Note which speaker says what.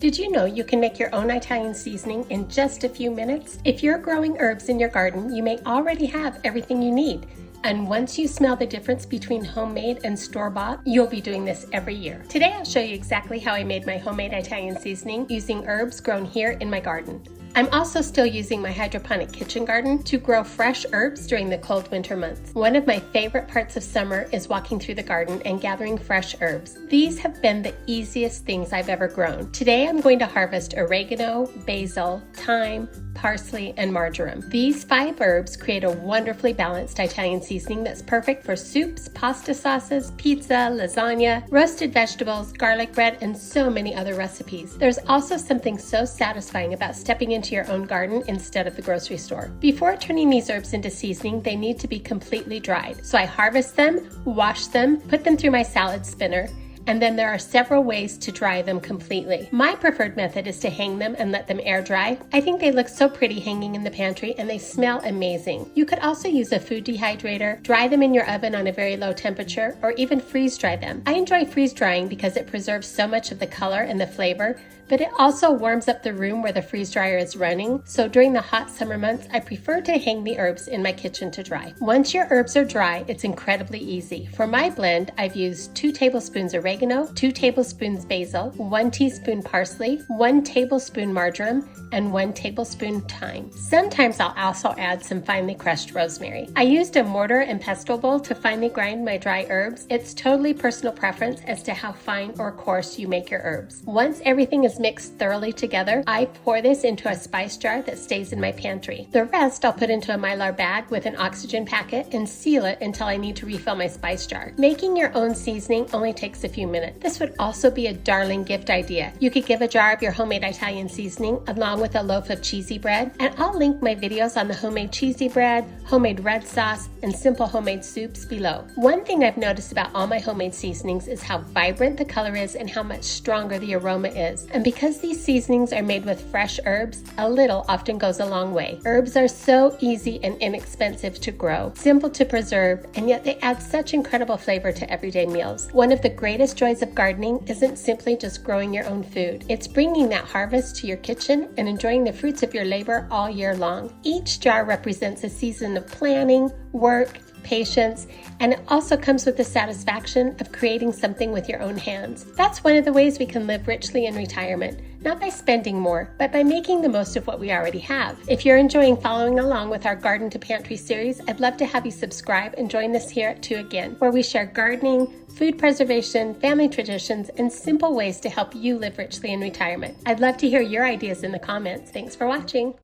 Speaker 1: Did you know you can make your own Italian seasoning in just a few minutes? If you're growing herbs in your garden, you may already have everything you need. And once you smell the difference between homemade and store-bought, you'll be doing this every year. Today I'll show you exactly how I made my homemade Italian seasoning using herbs grown here in my garden. I'm also still using my hydroponic kitchen garden to grow fresh herbs during the cold winter months. One of my favorite parts of summer is walking through the garden and gathering fresh herbs. These have been the easiest things I've ever grown. Today I'm going to harvest oregano, basil, thyme, parsley, and marjoram. These 5 herbs create a wonderfully balanced Italian seasoning that's perfect for soups, pasta sauces, pizza, lasagna, roasted vegetables, garlic bread, and so many other recipes. There's also something so satisfying about stepping into your own garden instead of the grocery store. Before turning these herbs into seasoning, they need to be completely dried. So I harvest them, wash them, put them through my salad spinner, and then there are several ways to dry them completely. My preferred method is to hang them and let them air dry. I think they look so pretty hanging in the pantry and they smell amazing. You could also use a food dehydrator, dry them in your oven on a very low temperature, or even freeze dry them. I enjoy freeze drying because it preserves so much of the color and the flavor, but it also warms up the room where the freeze dryer is running. So during the hot summer months, I prefer to hang the herbs in my kitchen to dry. Once your herbs are dry, it's incredibly easy. For my blend, I've used 2 tablespoons oregano, 2 tablespoons basil, 1 teaspoon parsley, 1 tablespoon marjoram, and 1 tablespoon thyme. Sometimes I'll also add some finely crushed rosemary. I used a mortar and pestle bowl to finely grind my dry herbs. It's totally personal preference as to how fine or coarse you make your herbs. Once everything is mixed thoroughly together, I pour this into a spice jar that stays in my pantry. The rest I'll put into a Mylar bag with an oxygen packet and seal it until I need to refill my spice jar. Making your own seasoning only takes a few minutes. This would also be a darling gift idea. You could give a jar of your homemade Italian seasoning along with a loaf of cheesy bread, and I'll link my videos on the homemade cheesy bread, homemade red sauce, and simple homemade soups below. One thing I've noticed about all my homemade seasonings is how vibrant the color is and how much stronger the aroma is. And because these seasonings are made with fresh herbs, a little often goes a long way. Herbs are so easy and inexpensive to grow, simple to preserve, and yet they add such incredible flavor to everyday meals. One of the greatest joys of gardening isn't simply just growing your own food. It's bringing that harvest to your kitchen and enjoying the fruits of your labor all year long. Each jar represents a season of planning, work, patience, and it also comes with the satisfaction of creating something with your own hands. That's one of the ways we can live richly in retirement, not by spending more, but by making the most of what we already have. If you're enjoying following along with our Garden to Pantry series, I'd love to have you subscribe and join us here at 2 Again, where we share gardening, food preservation, family traditions, and simple ways to help you live richly in retirement. I'd love to hear your ideas in the comments. Thanks for watching.